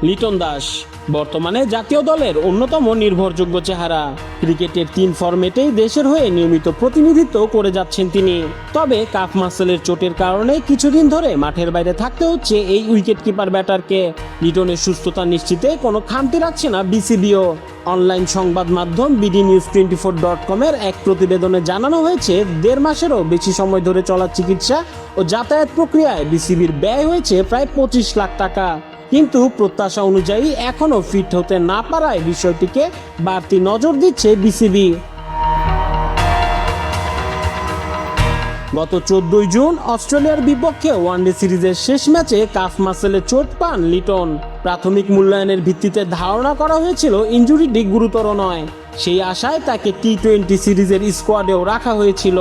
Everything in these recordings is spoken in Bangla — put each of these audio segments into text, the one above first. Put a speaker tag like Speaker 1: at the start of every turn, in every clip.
Speaker 1: লিটন দাস বর্তমানে জাতীয় দলের অন্যতম নির্ভরযোগ্য চেহারা। ক্রিকেটের 3 ফরম্যাটেই দেশের হয়ে নিয়মিত প্রতিনিধিত্ব করে যাচ্ছেন তিনি। তবে কাফ মাসেলের চোটের কারণে কিছুদিন ধরে মাঠের বাইরে থাকতে হচ্ছে এই উইকেট কিপার ব্যাটারকে। লিটনের সুস্থতা নিশ্চিতে কোনো খামতি রাখছে না বিসিবিও। অনলাইন সংবাদ মাধ্যম bdnews24.com এর এক প্রতিবেদনে জানানো হয়েছে 1.5 মাসেরও বেশি সময় ধরে চলা চিকিৎসা ও যাতায়াত প্রক্রিয়ায় বিসিবির ব্যয় হয়েছে প্রায় 25 লাখ টাকা। কিন্তু প্রত্যাশা অনুযায়ী এখনও ফিট হতে না পারায় বিষয়টিকে বাড়তি নজর দিচ্ছে বিসিবি। গত 14 জুন অস্ট্রেলিয়ার বিপক্ষে ওয়ানডে সিরিজের শেষ ম্যাচে কাফ মাসেলে চোট পান লিটন। প্রাথমিক মূল্যায়নের ভিত্তিতে ধারণা করা হয়েছিল ইনজুরিটি গুরুতর নয়। সেই আশায় তাকে টি-20 সিরিজের স্কোয়াডেও রাখা হয়েছিল।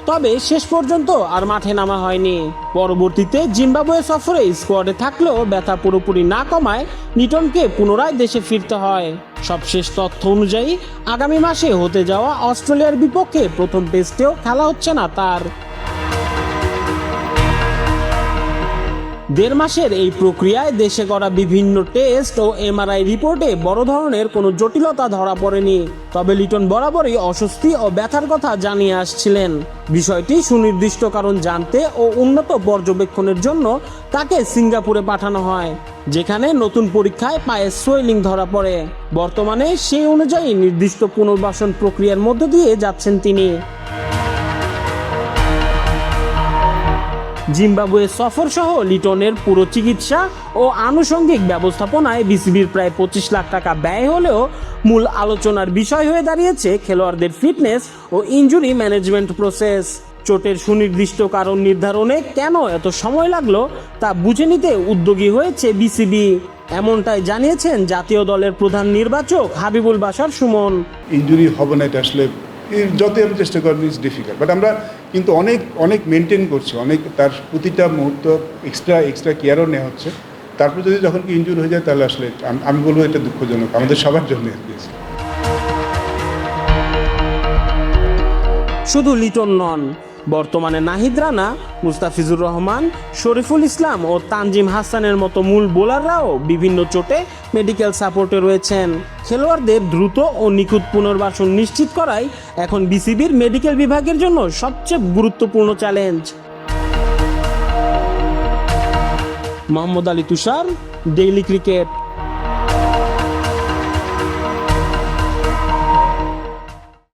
Speaker 1: তবে শেষ পর্যন্ত আর মাঠে নামা হয়নি। পরবর্তীতে জিম্বাবুয়ে সফরে স্কোয়াডে থাকলেও ব্যথা পুরোপুরি না কমায় লিটনকে পুনরায় দেশে ফিরতে হয়। সবশেষ তথ্য অনুযায়ী আগামী মাসে হতে যাওয়া অস্ট্রেলিয়ার বিপক্ষে প্রথম টেস্টেও খেলা হচ্ছে না তার। 1.5 মাসের এই প্রক্রিয়ায় দেশে করা বিভিন্ন টেস্ট ও এমআরআই রিপোর্টে বড় ধরনের কোনো জটিলতা ধরা পড়েনি। তবে লিটন বরাবরই অস্বস্তি ও ব্যথার কথা জানিয়ে আসছিলেন। বিষয়টি সুনির্দিষ্ট কারণ জানতে ও উন্নত পর্যবেক্ষণের জন্য তাকে সিঙ্গাপুরে পাঠানো হয়, যেখানে নতুন পরীক্ষায় পায়ে সোয়েলিং ধরা পড়ে। বর্তমানে সেই অনুযায়ী নির্দিষ্ট পুনর্বাসন প্রক্রিয়ার মধ্য দিয়ে যাচ্ছেন তিনি। জিম্বাবুয়ে সফর সহ লিটনের পুরো চিকিৎসা ও আনুষঙ্গিক ব্যবস্থাপনায় বিসিবির প্রায় 25 লাখ টাকা ব্যয় হলেও মূল আলোচনার বিষয় হয়ে দাঁড়িয়েছে খেলোয়াড়দের ফিটনেস ও ইনজুরি ম্যানেজমেন্ট প্রসেস। চোটের সুনির্দিষ্ট কারণ নির্ধারণে কেন এত সময় লাগলো তা বুঝে নিতে উদ্যোগী হয়েছে বিসিবি, এমনটাই জানিয়েছেন জাতীয় দলের প্রধান নির্বাচক হাবিবুল বাশার সুমন।
Speaker 2: ইনজুরি হবে না এটা আসলে যতই আমি চেষ্টা করি ইটস ডিফিকাল্ট, বাট আমরা কিন্তু অনেক মেনটেন করছি, অনেক তার প্রতিটা মুহূর্ত এক্সট্রা কেয়ারও নেওয়া হচ্ছে। তারপর যদি যখন কি ইনজুরি হয়ে যায় তাহলে আসলে আমি বলবো এটা দুঃখজনক আমাদের সবার জন্য।
Speaker 1: শুধু লিটন নন, বর্তমানে নাহিদ রানা, মুস্তাফিজুর রহমান, শরীফুল ইসলাম ও তানজিম হাসানের মতো মূল বোলাররাও বিভিন্ন চোটে মেডিকেল সাপোর্টে রয়েছেন। খেলোয়াড়দের দ্রুত ও নিখুঁত পুনর্বাসন নিশ্চিত করাই এখন বিসিবির মেডিকেল বিভাগের জন্য সবচেয়ে গুরুত্বপূর্ণ চ্যালেঞ্জ। মোহাম্মদ আলী তুষার, ডেইলি ক্রিকেট।